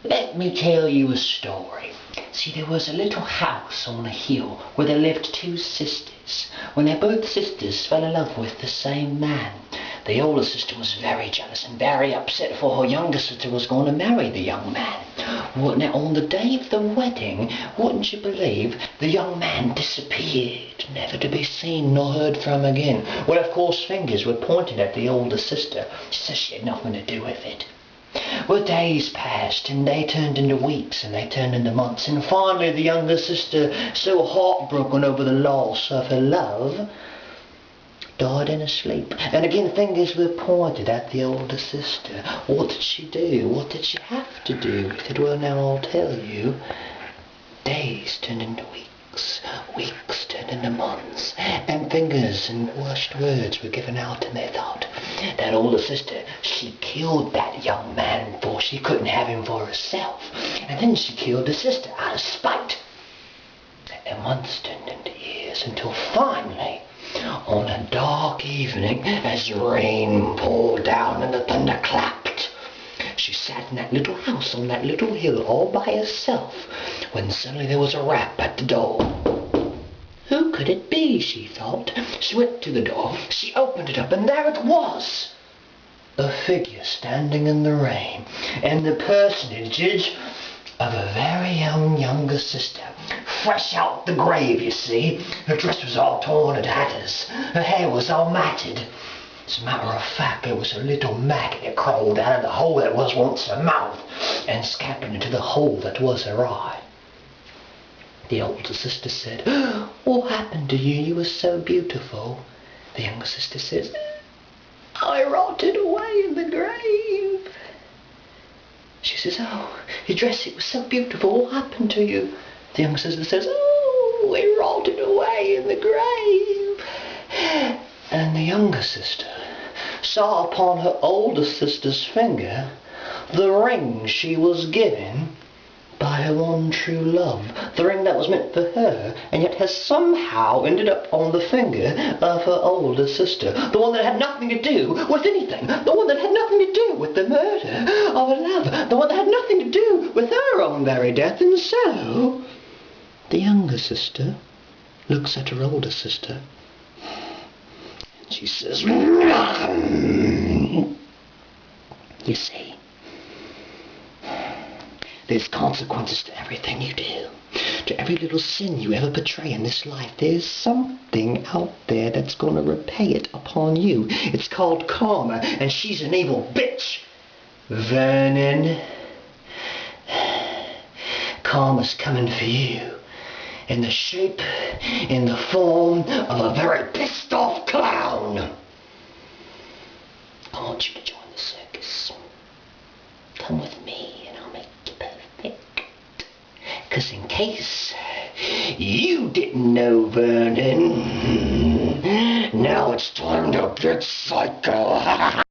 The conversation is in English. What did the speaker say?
Let me tell you a story. See, there was a little house on a hill where there lived two sisters. When their both sisters fell in love with the same man. The older sister was very jealous and very upset, for her younger sister was going to marry the young man. Well, now, on the day of the wedding, wouldn't you believe, the young man disappeared, never to be seen nor heard from again. Well, of course, fingers were pointed at the older sister. She said she had nothing to do with it. Well, days passed, and they turned into weeks, and they turned into months, and finally the younger sister, so heartbroken over the loss of her love, died in her sleep. And again fingers were pointed at the older sister. What did she do? What did she have to do with it? Well, now I'll tell you. Days turned into weeks, weeks turned into months, and fingers and washed words were given out, and they thought, that older sister, she killed that young man, for she couldn't have him for herself. And then she killed her sister out of spite. And months turned into years, until finally, on a dark evening, as the rain poured down and the thunder clapped, she sat in that little house on that little hill all by herself, when suddenly there was a rap at the door. Who could it be, she thought. She went to the door, she opened it up, and there it was! A figure standing in the rain, and the personage of a very young younger sister, fresh out the grave, you see. Her dress was all torn to tatters, her hair was all matted. As a matter of fact, there was a little maggot that crawled out of the hole that was once her mouth, and scampered into the hole that was her eye. The older sister said, "What happened to you? You were so beautiful." The younger sister says, "I rotted away in the grave." She says, "Oh, your dress, it was so beautiful. What happened to you?" The younger sister says, "Oh, it rotted away in the grave." And the younger sister saw upon her older sister's finger the ring she was given by her one true love, the ring that was meant for her, and yet has somehow ended up on the finger of her older sister, the one that had nothing to do with anything, the one that had nothing to do with the murder of her love, the one that had nothing to do with her own very death. And so the younger sister looks at her older sister, and she says, "You see, there's consequences to everything you do, to every little sin you ever betray in this life. There's something out there that's going to repay it upon you. It's called karma, and she's an evil bitch. Vernon, karma's coming for you, in the shape, in the form of a very pissed off clown. I want you to join the circus. Come with me, and I'll make you perfect. 'Cause in case you didn't know, Vernon, now it's time to get psycho."